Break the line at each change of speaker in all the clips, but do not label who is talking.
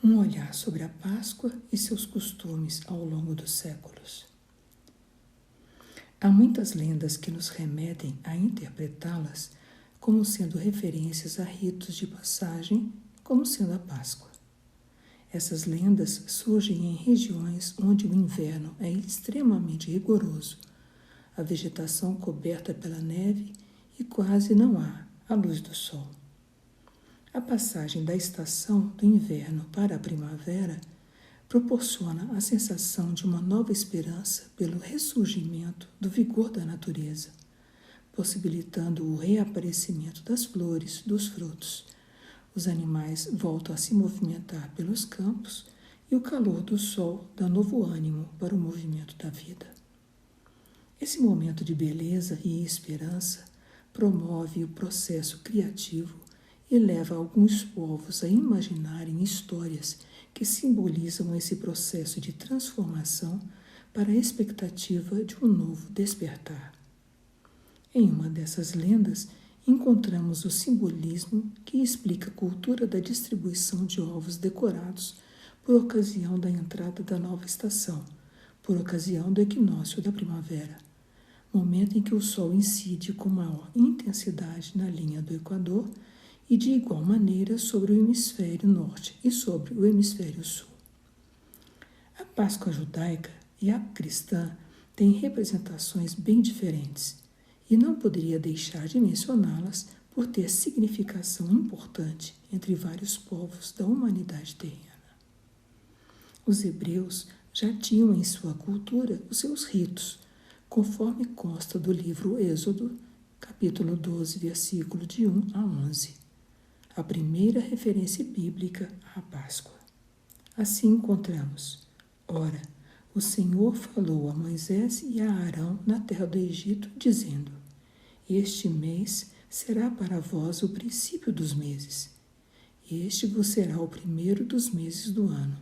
Um olhar sobre a Páscoa e seus costumes ao longo dos séculos. Há muitas lendas que nos remetem a interpretá-las como sendo referências a ritos de passagem, como sendo a Páscoa. Essas lendas surgem em regiões onde o inverno é extremamente rigoroso, a vegetação coberta pela neve e quase não há a luz do sol. A passagem da estação do inverno para a primavera proporciona a sensação de uma nova esperança pelo ressurgimento do vigor da natureza, possibilitando o reaparecimento das flores, dos frutos. Os animais voltam a se movimentar pelos campos e o calor do sol dá novo ânimo para o movimento da vida. Esse momento de beleza e esperança promove o processo criativo e leva alguns povos a imaginarem histórias que simbolizam esse processo de transformação para a expectativa de um novo despertar. Em uma dessas lendas, encontramos o simbolismo que explica a cultura da distribuição de ovos decorados por ocasião da entrada da nova estação, por ocasião do equinócio da primavera, momento em que o sol incide com maior intensidade na linha do Equador e de igual maneira sobre o hemisfério norte e sobre o hemisfério sul. A Páscoa judaica e a cristã têm representações bem diferentes, e não poderia deixar de mencioná-las por ter significação importante entre vários povos da humanidade terrena. Os hebreus já tinham em sua cultura os seus ritos, conforme consta do livro Êxodo, capítulo 12, versículo de 1 a 11. A primeira referência bíblica à Páscoa. Assim encontramos: ora, o Senhor falou a Moisés e a Arão na terra do Egito, dizendo: este mês será para vós o princípio dos meses. Este vos será o primeiro dos meses do ano.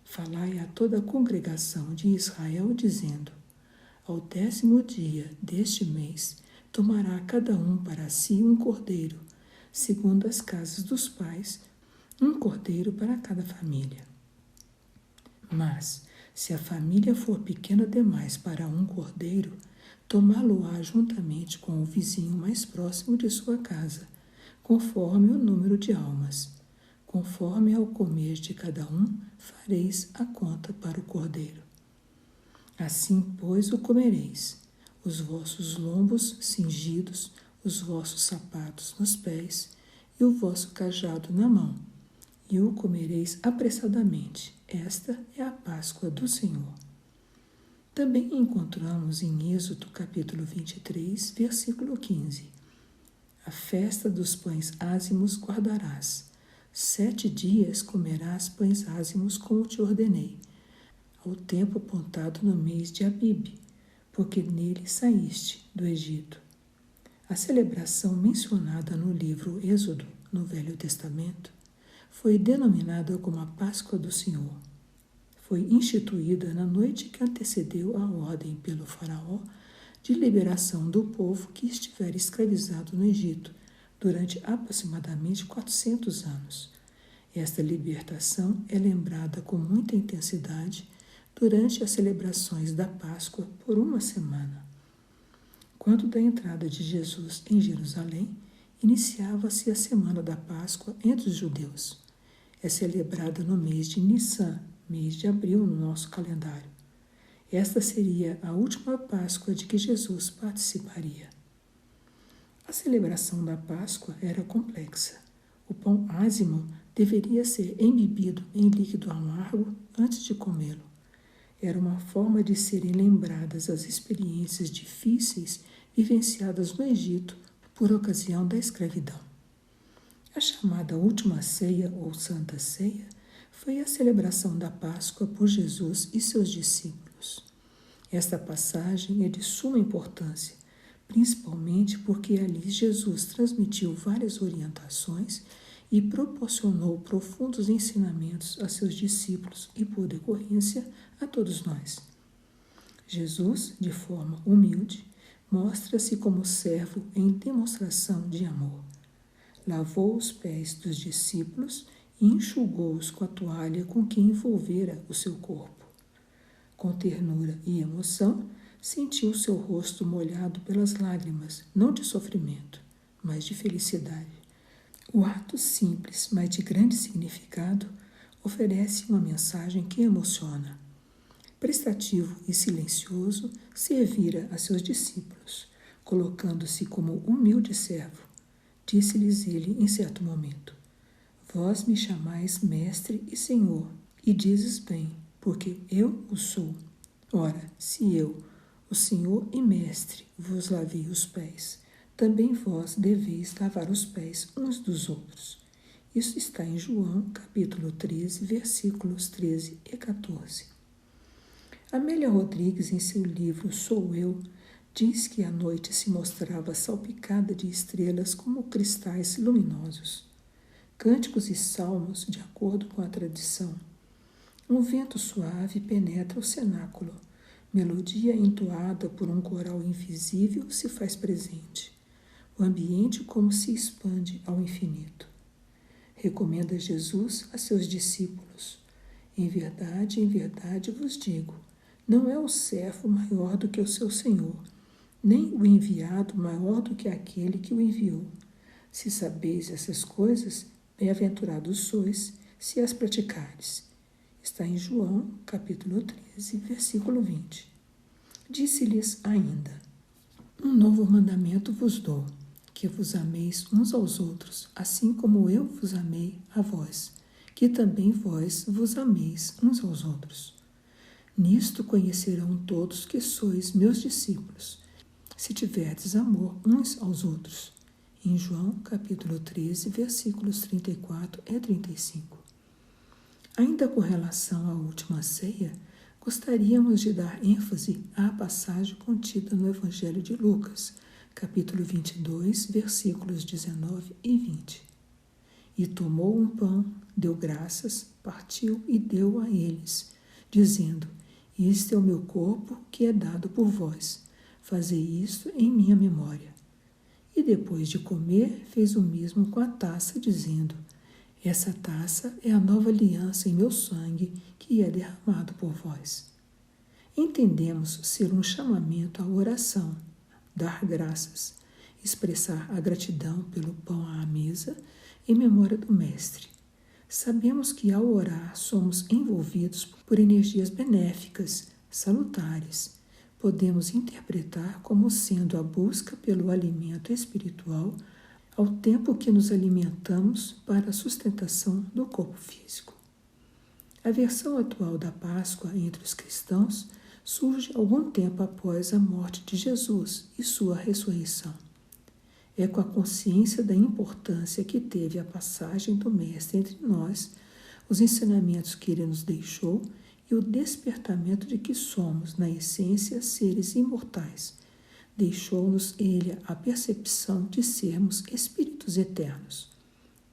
Falai a toda a congregação de Israel, dizendo: ao 10º dia deste mês tomará cada um para si um cordeiro, segundo as casas dos pais, um cordeiro para cada família. Mas, se a família for pequena demais para um cordeiro, tomá-lo-á juntamente com o vizinho mais próximo de sua casa, conforme o número de almas. Conforme ao comer de cada um, fareis a conta para o cordeiro. Assim, pois, o comereis, os vossos lombos cingidos, os vossos sapatos nos pés e o vosso cajado na mão, e o comereis apressadamente. Esta é a Páscoa do Senhor. Também encontramos em Êxodo capítulo 23, versículo 15. A festa dos pães ázimos guardarás. 7 dias comerás pães ázimos como te ordenei, ao tempo apontado no mês de Abibe, porque nele saíste do Egito. A celebração mencionada no livro Êxodo, no Velho Testamento, foi denominada como a Páscoa do Senhor. Foi instituída na noite que antecedeu a ordem pelo faraó de liberação do povo que estivera escravizado no Egito durante aproximadamente 400 anos. Esta libertação é lembrada com muita intensidade durante as celebrações da Páscoa por uma semana. Quando da entrada de Jesus em Jerusalém, iniciava-se a semana da Páscoa entre os judeus. É celebrada no mês de Nissan, mês de abril no nosso calendário. Esta seria a última Páscoa de que Jesus participaria. A celebração da Páscoa era complexa. O pão ázimo deveria ser embebido em líquido amargo antes de comê-lo. Era uma forma de serem lembradas as experiências difíceis vivenciadas no Egito por ocasião da escravidão. A chamada Última Ceia ou Santa Ceia foi a celebração da Páscoa por Jesus e seus discípulos. Esta passagem é de suma importância, principalmente porque ali Jesus transmitiu várias orientações e proporcionou profundos ensinamentos a seus discípulos e, por decorrência, a todos nós. Jesus, de forma humilde, mostra-se como servo em demonstração de amor. Lavou os pés dos discípulos e enxugou-os com a toalha com que envolvera o seu corpo. Com ternura e emoção, sentiu seu rosto molhado pelas lágrimas, não de sofrimento, mas de felicidade. O ato simples, mas de grande significado, oferece uma mensagem que emociona. Prestativo e silencioso, servira a seus discípulos, colocando-se como humilde servo. Disse-lhes ele em certo momento: Vós me chamais Mestre e Senhor, e dizes bem, porque eu o sou. Ora, se eu, o Senhor e Mestre, vos lavei os pés, também vós deveis lavar os pés uns dos outros. Isso está em João, capítulo 13, versículos 13 e 14. Amélia Rodrigues, em seu livro Sou Eu, diz que a noite se mostrava salpicada de estrelas como cristais luminosos. Cânticos e salmos, de acordo com a tradição. Um vento suave penetra o cenáculo. Melodia entoada por um coral invisível se faz presente. O ambiente como se expande ao infinito. Recomenda Jesus a seus discípulos: em verdade vos digo, não é o servo maior do que o seu senhor, nem o enviado maior do que aquele que o enviou. Se sabeis essas coisas, bem-aventurados sois, se as praticardes. Está em João, capítulo 13, versículo 20. Disse-lhes ainda: Um novo mandamento vos dou, que vos ameis uns aos outros, assim como eu vos amei a vós, que também vós vos ameis uns aos outros. Nisto conhecerão todos que sois meus discípulos, se tiverdes amor uns aos outros. Em João, capítulo 13, versículos 34 e 35. Ainda com relação à última ceia, gostaríamos de dar ênfase à passagem contida no Evangelho de Lucas, capítulo 22, versículos 19 e 20. E tomou um pão, deu graças, partiu e deu a eles, dizendo: Este é o meu corpo que é dado por vós. Fazei isto em minha memória. E depois de comer, fez o mesmo com a taça, dizendo: Essa taça é a nova aliança em meu sangue, que é derramado por vós. Entendemos ser um chamamento à oração, dar graças, expressar a gratidão pelo pão à mesa em memória do Mestre. Sabemos que ao orar somos envolvidos por energias benéficas, salutares. Podemos interpretar como sendo a busca pelo alimento espiritual ao tempo que nos alimentamos para a sustentação do corpo físico. A versão atual da Páscoa entre os cristãos surge algum tempo após a morte de Jesus e sua ressurreição. É com a consciência da importância que teve a passagem do Mestre entre nós, os ensinamentos que ele nos deixou e o despertamento de que somos, na essência, seres imortais. Deixou-nos ele a percepção de sermos espíritos eternos.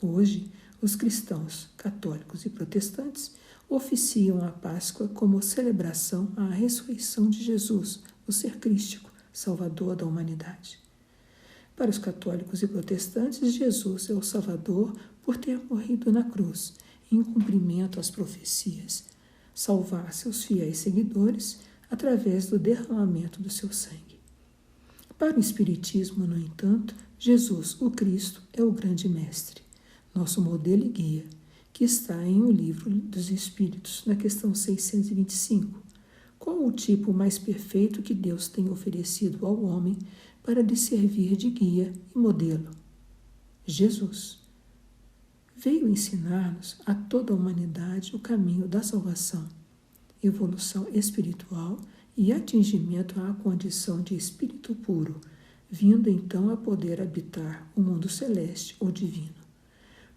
Hoje, os cristãos, católicos e protestantes oficiam a Páscoa como celebração à ressurreição de Jesus, o ser crístico, Salvador da humanidade. Para os católicos e protestantes, Jesus é o Salvador por ter morrido na cruz, em cumprimento às profecias, salvar seus fiéis seguidores através do derramamento do seu sangue. Para o Espiritismo, no entanto, Jesus, o Cristo, é o grande mestre, nosso modelo e guia, que está em O Livro dos Espíritos, na questão 625. Qual o tipo mais perfeito que Deus tem oferecido ao homem para lhe servir de guia e modelo? Jesus. Veio ensinar-nos a toda a humanidade o caminho da salvação, evolução espiritual e atingimento à condição de espírito puro, vindo então a poder habitar o mundo celeste ou divino.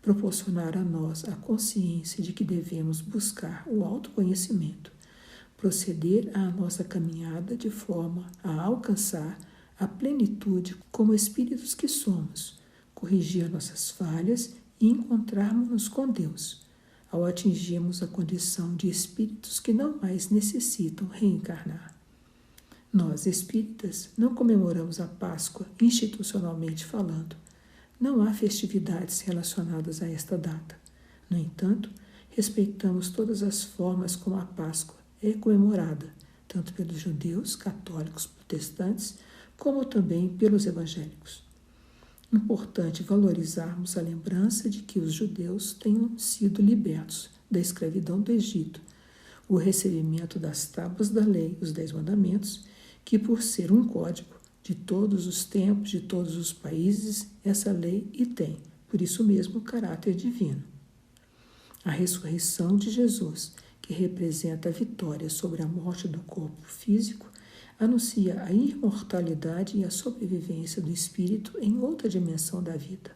Proporcionar a nós a consciência de que devemos buscar o autoconhecimento, proceder à nossa caminhada de forma a alcançar a plenitude como espíritos que somos, corrigir nossas falhas e encontrarmos-nos com Deus, ao atingirmos a condição de espíritos que não mais necessitam reencarnar. Nós, espíritas, não comemoramos a Páscoa institucionalmente falando. Não há festividades relacionadas a esta data. No entanto, respeitamos todas as formas como a Páscoa é comemorada, tanto pelos judeus, católicos, protestantes, como também pelos evangélicos. Importante valorizarmos a lembrança de que os judeus tenham sido libertos da escravidão do Egito, o recebimento das tábuas da lei, os 10 mandamentos, que por ser um código de todos os tempos, de todos os países, essa lei e tem, por isso mesmo, caráter divino. A ressurreição de Jesus, que representa a vitória sobre a morte do corpo físico, anuncia a imortalidade e a sobrevivência do espírito em outra dimensão da vida.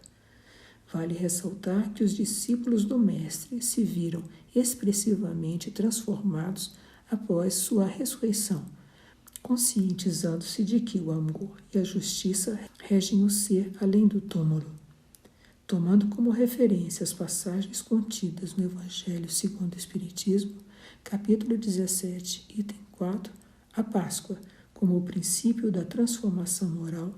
Vale ressaltar que os discípulos do Mestre se viram expressivamente transformados após sua ressurreição, conscientizando-se de que o amor e a justiça regem o ser além do túmulo. Tomando como referência as passagens contidas no Evangelho segundo o Espiritismo, capítulo 17, item 4, a Páscoa, como o princípio da transformação moral,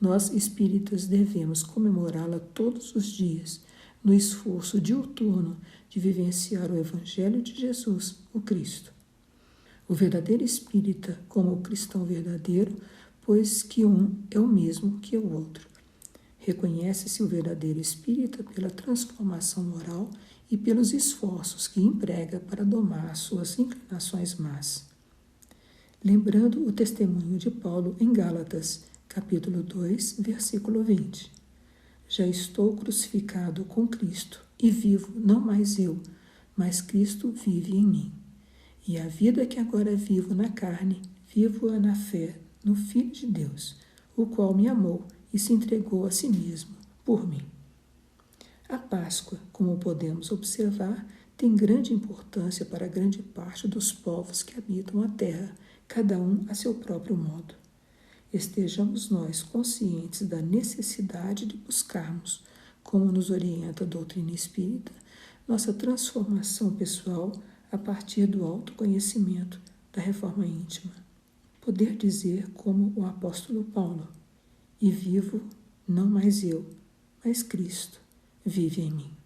nós espíritas devemos comemorá-la todos os dias, no esforço diuturno de vivenciar o Evangelho de Jesus, o Cristo. O verdadeiro espírita, como o cristão verdadeiro, pois que um é o mesmo que o outro. Reconhece-se o verdadeiro espírita pela transformação moral e pelos esforços que emprega para domar suas inclinações más. Lembrando o testemunho de Paulo em Gálatas, capítulo 2, versículo 20. Já estou crucificado com Cristo, e vivo não mais eu, mas Cristo vive em mim. E a vida que agora vivo na carne, vivo-a na fé no Filho de Deus, o qual me amou e se entregou a si mesmo por mim. A Páscoa, como podemos observar, tem grande importância para grande parte dos povos que habitam a terra, cada um a seu próprio modo. Estejamos nós conscientes da necessidade de buscarmos, como nos orienta a doutrina espírita, nossa transformação pessoal a partir do autoconhecimento, da reforma íntima. Poder dizer como o apóstolo Paulo: e vivo não mais eu, mas Cristo vive em mim.